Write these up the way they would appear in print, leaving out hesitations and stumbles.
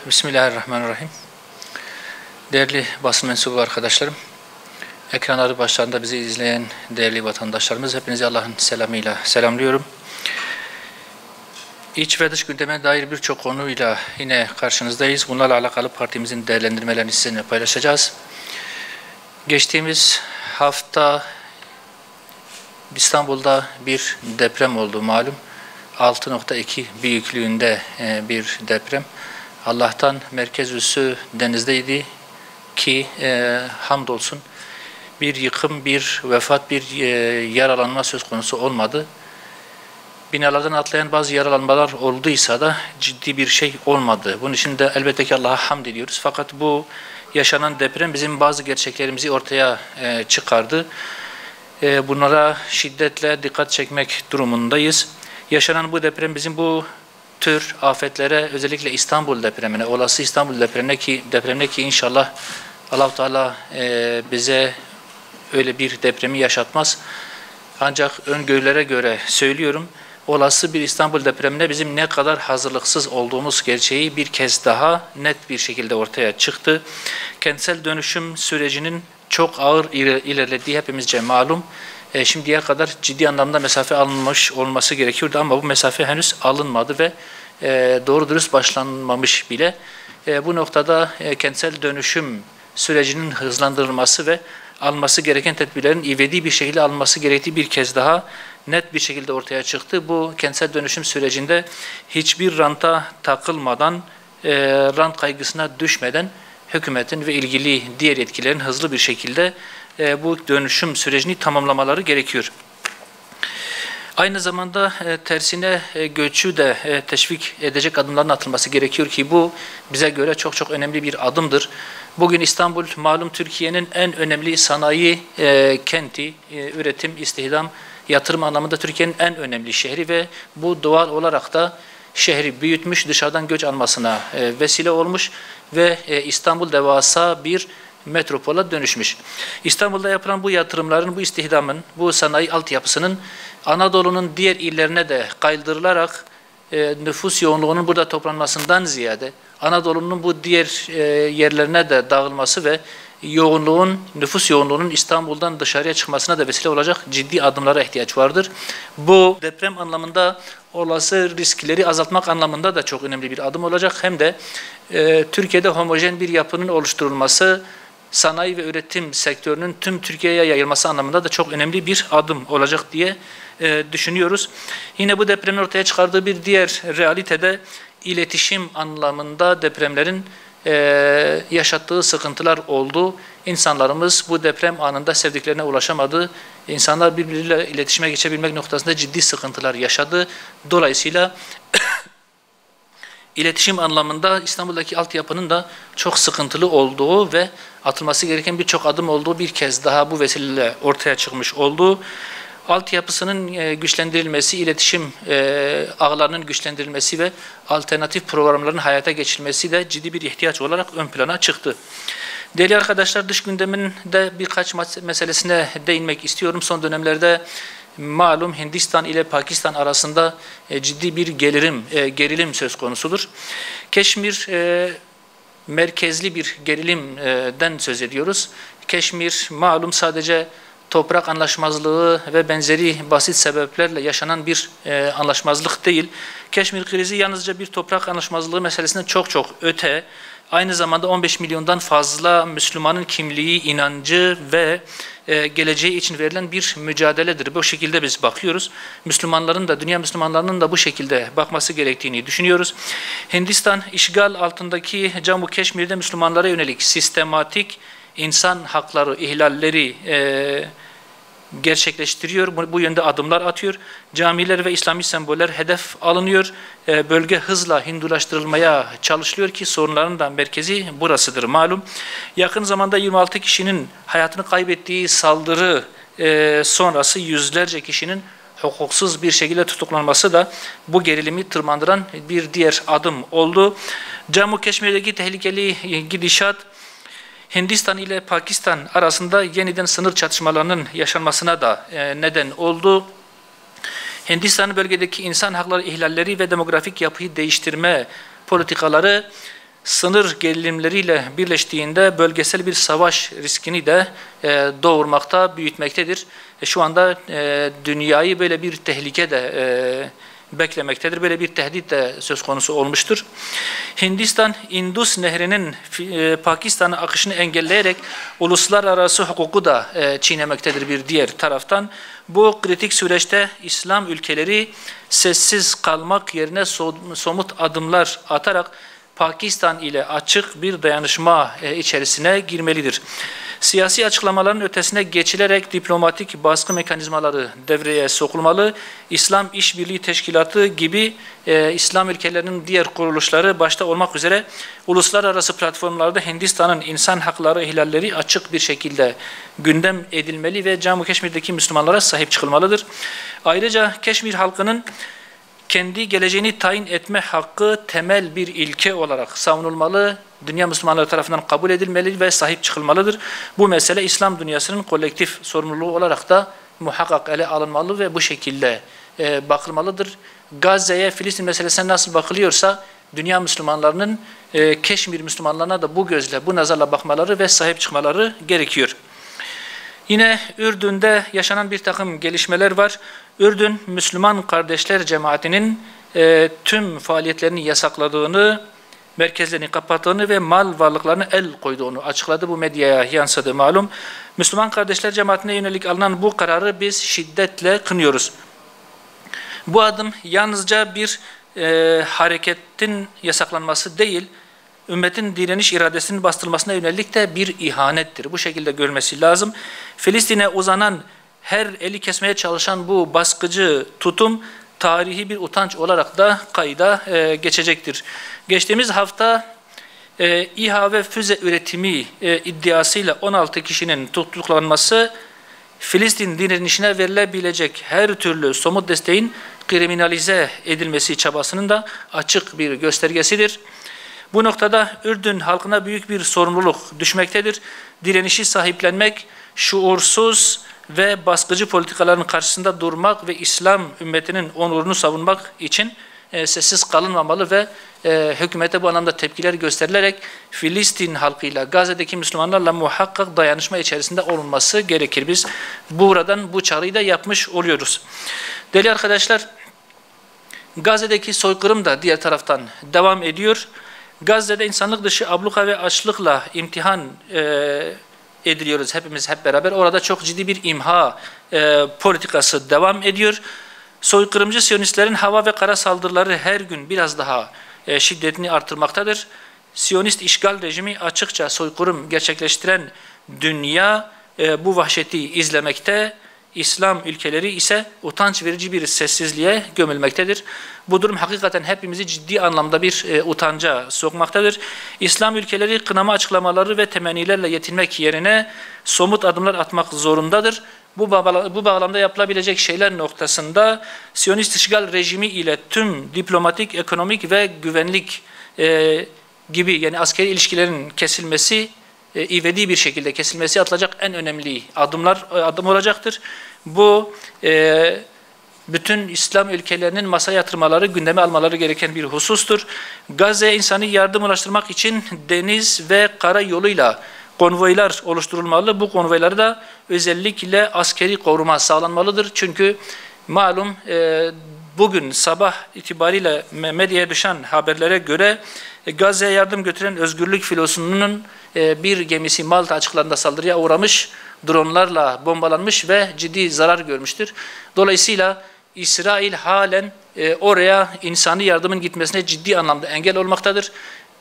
Bismillahirrahmanirrahim. Değerli basın mensubu arkadaşlarım, ekranları başlarında bizi izleyen değerli vatandaşlarımız, hepinizi Allah'ın selamıyla selamlıyorum. İç ve dış gündeme dair birçok konuyla yine karşınızdayız. Bunlarla alakalı partimizin değerlendirmelerini sizinle paylaşacağız. Geçtiğimiz hafta İstanbul'da bir deprem oldu malum. 6.2 büyüklüğünde bir deprem. Allah'tan merkez üssü denizdeydi ki hamdolsun bir yıkım, bir vefat, bir yaralanma söz konusu olmadı. Binalardan atlayan bazı yaralanmalar olduysa da ciddi bir şey olmadı. Bunun için de elbette ki Allah'a hamd ediyoruz. Fakat bu yaşanan deprem bizim bazı gerçeklerimizi ortaya çıkardı. Bunlara şiddetle dikkat çekmek durumundayız. Yaşanan bu deprem bizim bu tür afetlere, özellikle İstanbul depremine, olası İstanbul depremine ki inşallah Allah-u Teala bize öyle bir depremi yaşatmaz. Ancak öngörülere göre söylüyorum, olası bir İstanbul depremine bizim ne kadar hazırlıksız olduğumuz gerçeği bir kez daha net bir şekilde ortaya çıktı. Kentsel dönüşüm sürecinin çok ağır ilerlediği hepimizce malum. Şimdiye kadar ciddi anlamda mesafe alınmış olması gerekiyordu ama bu mesafe henüz alınmadı ve doğru dürüst başlanmamış bile. Bu noktada kentsel dönüşüm sürecinin hızlandırılması ve alınması gereken tedbirlerin ivedi bir şekilde alınması gerektiği bir kez daha net bir şekilde ortaya çıktı. Bu kentsel dönüşüm sürecinde hiçbir ranta takılmadan, rant kaygısına düşmeden hükümetin ve ilgili diğer yetkilerin hızlı bir şekilde bu dönüşüm sürecini tamamlamaları gerekiyor. Aynı zamanda tersine göçü de teşvik edecek adımların atılması gerekiyor ki bu bize göre çok çok önemli bir adımdır. Bugün İstanbul malum Türkiye'nin en önemli sanayi kenti, üretim, istihdam, yatırım anlamında Türkiye'nin en önemli şehri ve bu doğal olarak da şehri büyütmüş, dışarıdan göç almasına vesile olmuş ve İstanbul devasa bir metropola dönüşmüş. İstanbul'da yapılan bu yatırımların, bu istihdamın, bu sanayi altyapısının Anadolu'nun diğer illerine de kaydırılarak nüfus yoğunluğunun burada toplanmasından ziyade Anadolu'nun bu diğer yerlerine de dağılması ve nüfus yoğunluğunun İstanbul'dan dışarıya çıkmasına da vesile olacak ciddi adımlara ihtiyaç vardır. Bu deprem anlamında olası riskleri azaltmak anlamında da çok önemli bir adım olacak. Hem de Türkiye'de homojen bir yapının oluşturulması, sanayi ve üretim sektörünün tüm Türkiye'ye yayılması anlamında da çok önemli bir adım olacak diye düşünüyoruz. Yine bu depremin ortaya çıkardığı bir diğer realitede iletişim anlamında depremlerin yaşattığı sıkıntılar oldu. İnsanlarımız bu deprem anında sevdiklerine ulaşamadı. İnsanlar birbirleriyle iletişime geçebilmek noktasında ciddi sıkıntılar yaşadı. Dolayısıyla İletişim anlamında İstanbul'daki altyapının da çok sıkıntılı olduğu ve atılması gereken birçok adım olduğu bir kez daha bu vesileyle ortaya çıkmış oldu. Altyapısının güçlendirilmesi, iletişim ağlarının güçlendirilmesi ve alternatif programların hayata geçirilmesi de ciddi bir ihtiyaç olarak ön plana çıktı. Değerli arkadaşlar, dış gündemin de birkaç meselesine değinmek istiyorum. Son dönemlerde malum Hindistan ile Pakistan arasında ciddi bir gerilim söz konusudur. Keşmir merkezli bir gerilimden söz ediyoruz. Keşmir malum sadece toprak anlaşmazlığı ve benzeri basit sebeplerle yaşanan bir anlaşmazlık değil. Keşmir krizi yalnızca bir toprak anlaşmazlığı meselesinden çok çok öte. Aynı zamanda 15 milyondan fazla Müslümanın kimliği, inancı ve geleceği için verilen bir mücadeledir. Bu şekilde biz bakıyoruz. Müslümanların da, dünya Müslümanlarının da bu şekilde bakması gerektiğini düşünüyoruz. Hindistan işgal altındaki Cammu Keşmir'de Müslümanlara yönelik sistematik insan hakları ihlalleri gerçekleştiriyor. Bu yönde adımlar atıyor. Camiler ve İslami semboller hedef alınıyor. Bölge hızla Hindulaştırılmaya çalışılıyor ki sorunların da merkezi burasıdır malum. Yakın zamanda 26 kişinin hayatını kaybettiği saldırı sonrası yüzlerce kişinin hukuksuz bir şekilde tutuklanması da bu gerilimi tırmandıran bir diğer adım oldu. Cammu Keşmir'deki tehlikeli gidişat Hindistan ile Pakistan arasında yeniden sınır çatışmalarının yaşanmasına da neden oldu. Hindistan'ın bölgedeki insan hakları ihlalleri ve demografik yapıyı değiştirme politikaları sınır gerilimleriyle birleştiğinde bölgesel bir savaş riskini de doğurmakta, büyütmektedir. Şu anda dünyayı böyle bir tehlike de beklemektedir. Böyle bir tehdit de söz konusu olmuştur. Hindistan, Indus Nehri'nin Pakistan'a akışını engelleyerek uluslararası hukuku da çiğnemektedir bir diğer taraftan. Bu kritik süreçte İslam ülkeleri sessiz kalmak yerine somut adımlar atarak Pakistan ile açık bir dayanışma içerisine girmelidir. Siyasi açıklamaların ötesine geçilerek diplomatik baskı mekanizmaları devreye sokulmalı. İslam İşbirliği Teşkilatı gibi İslam ülkelerinin diğer kuruluşları başta olmak üzere uluslararası platformlarda Hindistan'ın insan hakları ihlalleri açık bir şekilde gündem edilmeli ve Cammu Keşmir'deki Müslümanlara sahip çıkılmalıdır. Ayrıca Keşmir halkının kendi geleceğini tayin etme hakkı temel bir ilke olarak savunulmalı, dünya Müslümanları tarafından kabul edilmeli ve sahip çıkılmalıdır. Bu mesele İslam dünyasının kolektif sorumluluğu olarak da muhakkak ele alınmalı ve bu şekilde bakılmalıdır. Gazze'ye, Filistin meselesine nasıl bakılıyorsa dünya Müslümanlarının Keşmir Müslümanlarına da bu gözle, bu nazarla bakmaları ve sahip çıkmaları gerekiyor. Yine Ürdün'de yaşanan bir takım gelişmeler var. Ürdün, Müslüman Kardeşler Cemaati'nin tüm faaliyetlerini yasakladığını, merkezlerini kapattığını ve mal varlıklarına el koyduğunu açıkladı. Bu medyaya yansıdı malum. Müslüman Kardeşler Cemaati'ne yönelik alınan bu kararı biz şiddetle kınıyoruz. Bu adım yalnızca bir hareketin yasaklanması değil, ümmetin direniş iradesinin bastırılmasına yönelik de bir ihanettir. Bu şekilde görmesi lazım. Filistin'e uzanan, her eli kesmeye çalışan bu baskıcı tutum tarihi bir utanç olarak da kayda geçecektir. Geçtiğimiz hafta İHA ve füze üretimi iddiasıyla 16 kişinin tutuklanması Filistin direnişine verilebilecek her türlü somut desteğin kriminalize edilmesi çabasının da açık bir göstergesidir. Bu noktada Ürdün halkına büyük bir sorumluluk düşmektedir. Direnişi sahiplenmek, şuursuz ve baskıcı politikaların karşısında durmak ve İslam ümmetinin onurunu savunmak için sessiz kalınmamalı ve hükümete bu anlamda tepkiler gösterilerek Filistin halkıyla, Gazze'deki Müslümanlarla muhakkak dayanışma içerisinde olunması gerekir. Biz buradan bu çağrıyı da yapmış oluyoruz. Değerli arkadaşlar, Gazze'deki soykırım da diğer taraftan devam ediyor. Gazze'de insanlık dışı abluka ve açlıkla imtihan ediliyoruz hepimiz hep beraber. Orada çok ciddi bir imha politikası devam ediyor. Soykırımcı Siyonistlerin hava ve kara saldırıları her gün biraz daha şiddetini artırmaktadır. Siyonist işgal rejimi açıkça soykırım gerçekleştiren dünya bu vahşeti izlemekte. İslam ülkeleri ise utanç verici bir sessizliğe gömülmektedir. Bu durum hakikaten hepimizi ciddi anlamda bir utanca sokmaktadır. İslam ülkeleri kınama açıklamaları ve temennilerle yetinmek yerine somut adımlar atmak zorundadır. Bu bağlamda yapılabilecek şeyler noktasında Siyonist işgal rejimi ile tüm diplomatik, ekonomik ve güvenlik gibi yani askeri ilişkilerin kesilmesi, ivedi bir şekilde kesilmesi atılacak en önemli adım olacaktır. Bu bütün İslam ülkelerinin masaya yatırmaları, gündeme almaları gereken bir husustur. Gazze'ye insani yardım ulaştırmak için deniz ve kara yoluyla konvoylar oluşturulmalı. Bu konvoyları da özellikle askeri koruma sağlanmalıdır. Çünkü malum bugün sabah itibariyle medyaya düşen haberlere göre Gazze'ye yardım götüren Özgürlük Filosu'nun bir gemisi Malta açıklarında saldırıya uğramış, dronlarla bombalanmış ve ciddi zarar görmüştür. Dolayısıyla İsrail halen oraya insani yardımın gitmesine ciddi anlamda engel olmaktadır.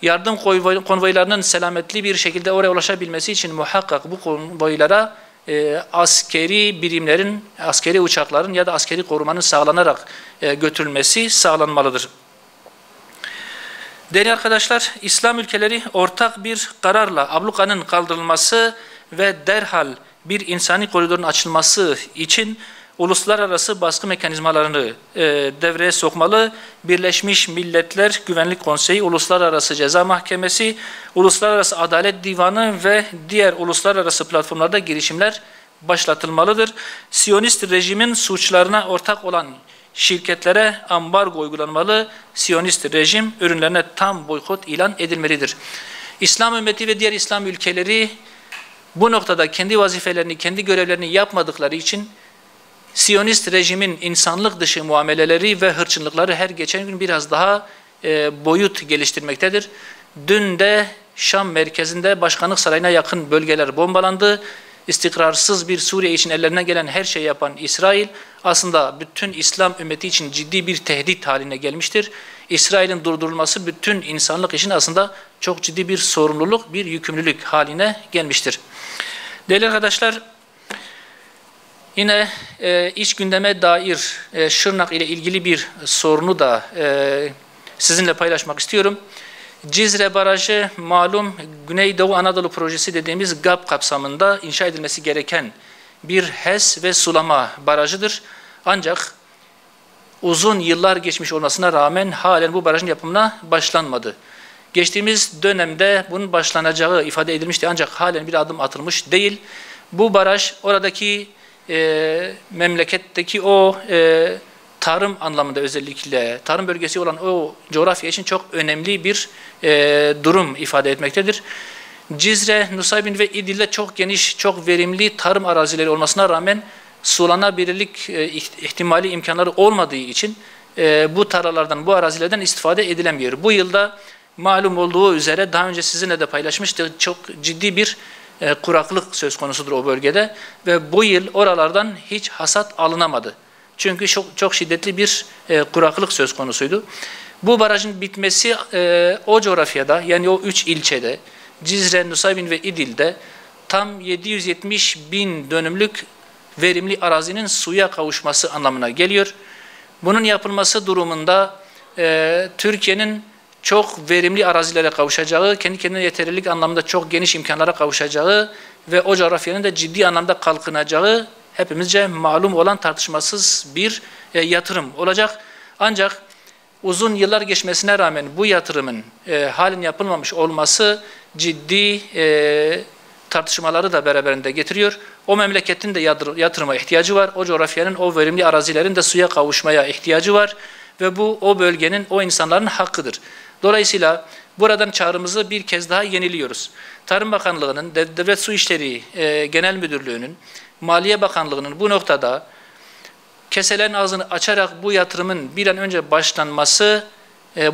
Yardım konvoylarının selametli bir şekilde oraya ulaşabilmesi için muhakkak bu konvoylara askeri birimlerin, askeri uçakların ya da askeri korumanın sağlanarak götürülmesi sağlanmalıdır. Değerli arkadaşlar, İslam ülkeleri ortak bir kararla ablukanın kaldırılması ve derhal bir insani koridorun açılması için uluslararası baskı mekanizmalarını devreye sokmalı. Birleşmiş Milletler Güvenlik Konseyi, Uluslararası Ceza Mahkemesi, Uluslararası Adalet Divanı ve diğer uluslararası platformlarda girişimler başlatılmalıdır. Siyonist rejimin suçlarına ortak olan şirketlere ambargo uygulanmalı, Siyonist rejim ürünlerine tam boykot ilan edilmelidir. İslam ümmeti ve diğer İslam ülkeleri bu noktada kendi vazifelerini, kendi görevlerini yapmadıkları için Siyonist rejimin insanlık dışı muameleleri ve hırçınlıkları her geçen gün biraz daha boyut geliştirmektedir. Dün de Şam merkezinde Başkanlık Sarayı'na yakın bölgeler bombalandı. İstikrarsız bir Suriye için ellerinden gelen her şeyi yapan İsrail aslında bütün İslam ümmeti için ciddi bir tehdit haline gelmiştir. İsrail'in durdurulması bütün insanlık için aslında çok ciddi bir sorumluluk, bir yükümlülük haline gelmiştir. Değerli arkadaşlar, yine iç gündeme dair Şırnak ile ilgili bir sorunu da sizinle paylaşmak istiyorum. Cizre Barajı malum Güneydoğu Anadolu Projesi dediğimiz GAP kapsamında inşa edilmesi gereken bir HES ve sulama barajıdır. Ancak uzun yıllar geçmiş olmasına rağmen halen bu barajın yapımına başlanmadı. Geçtiğimiz dönemde bunun başlanacağı ifade edilmişti ancak halen bir adım atılmış değil. Bu baraj oradaki memleketteki o tarım anlamında özellikle tarım bölgesi olan o coğrafya için çok önemli bir durum ifade etmektedir. Cizre, Nusaybin ve İdil'de çok geniş, çok verimli tarım arazileri olmasına rağmen sulanabilirlik ihtimali, imkanları olmadığı için bu tarlalardan, bu arazilerden istifade edilemiyor. Bu yılda malum olduğu üzere daha önce sizinle de paylaşmıştık, çok ciddi bir kuraklık söz konusudur o bölgede ve bu yıl oralardan hiç hasat alınamadı. Çünkü çok şiddetli bir kuraklık söz konusuydu. Bu barajın bitmesi o coğrafyada, yani o 3 ilçede, Cizre, Nusaybin ve İdil'de tam 770 bin dönümlük verimli arazinin suya kavuşması anlamına geliyor. Bunun yapılması durumunda Türkiye'nin çok verimli arazilere kavuşacağı, kendi kendine yeterlilik anlamında çok geniş imkanlara kavuşacağı ve o coğrafyanın da ciddi anlamda kalkınacağı hepimizce malum olan tartışmasız bir yatırım olacak. Ancak uzun yıllar geçmesine rağmen bu yatırımın halen yapılmamış olması ciddi tartışmaları da beraberinde getiriyor. O memleketin de yatırıma ihtiyacı var. O coğrafyanın, o verimli arazilerin de suya kavuşmaya ihtiyacı var. Ve bu o bölgenin, o insanların hakkıdır. Dolayısıyla buradan çağrımızı bir kez daha yeniliyoruz. Tarım Bakanlığı'nın, Devlet Su İşleri Genel Müdürlüğü'nün, Maliye Bakanlığı'nın bu noktada keselerin ağzını açarak bu yatırımın bir an önce başlanması,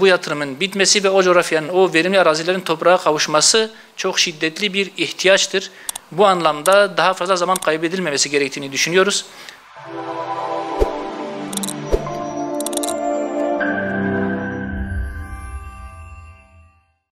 bu yatırımın bitmesi ve o coğrafyanın, o verimli arazilerin toprağa kavuşması çok şiddetli bir ihtiyaçtır. Bu anlamda daha fazla zaman kaybedilmemesi gerektiğini düşünüyoruz.